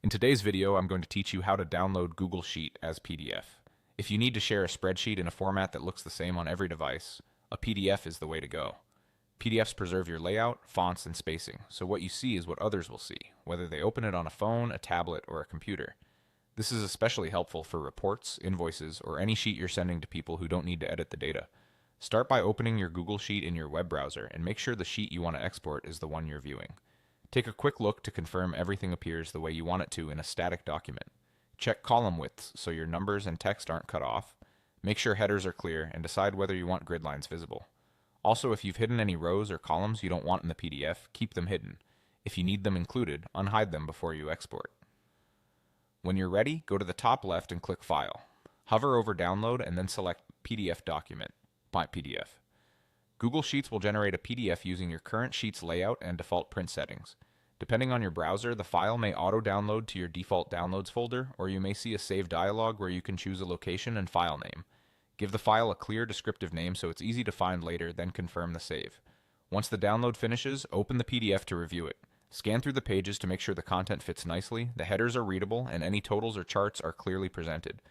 In today's video, I'm going to teach you how to download Google Sheet as PDF. If you need to share a spreadsheet in a format that looks the same on every device, a PDF is the way to go. PDFs preserve your layout, fonts, and spacing, so what you see is what others will see, whether they open it on a phone, a tablet, or a computer. This is especially helpful for reports, invoices, or any sheet you're sending to people who don't need to edit the data. Start by opening your Google Sheet in your web browser and make sure the sheet you want to export is the one you're viewing. Take a quick look to confirm everything appears the way you want it to in a static document. Check column widths so your numbers and text aren't cut off. Make sure headers are clear and decide whether you want grid lines visible. Also, if you've hidden any rows or columns you don't want in the PDF, keep them hidden. If you need them included, unhide them before you export. When you're ready, go to the top left and click File. Hover over Download and then select PDF Document, My PDF. Google Sheets will generate a PDF using your current sheet's layout and default print settings. Depending on your browser, the file may auto-download to your default Downloads folder, or you may see a Save dialog where you can choose a location and file name. Give the file a clear descriptive name so it's easy to find later, then confirm the save. Once the download finishes, open the PDF to review it. Scan through the pages to make sure the content fits nicely, the headers are readable, and any totals or charts are clearly presented.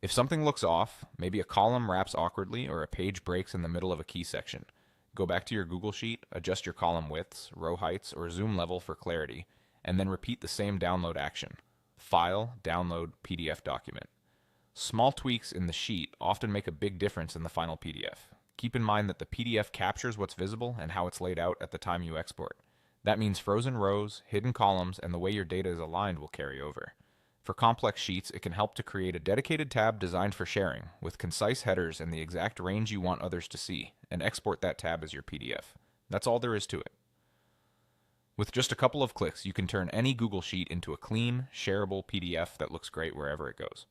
If something looks off, maybe a column wraps awkwardly or a page breaks in the middle of a key section, go back to your Google Sheet, adjust your column widths, row heights, or zoom level for clarity, and then repeat the same download action. File, Download, PDF Document. Small tweaks in the sheet often make a big difference in the final PDF. Keep in mind that the PDF captures what's visible and how it's laid out at the time you export. That means frozen rows, hidden columns, and the way your data is aligned will carry over. For complex sheets, it can help to create a dedicated tab designed for sharing, with concise headers and the exact range you want others to see, and export that tab as your PDF. That's all there is to it. With just a couple of clicks, you can turn any Google Sheet into a clean, shareable PDF that looks great wherever it goes.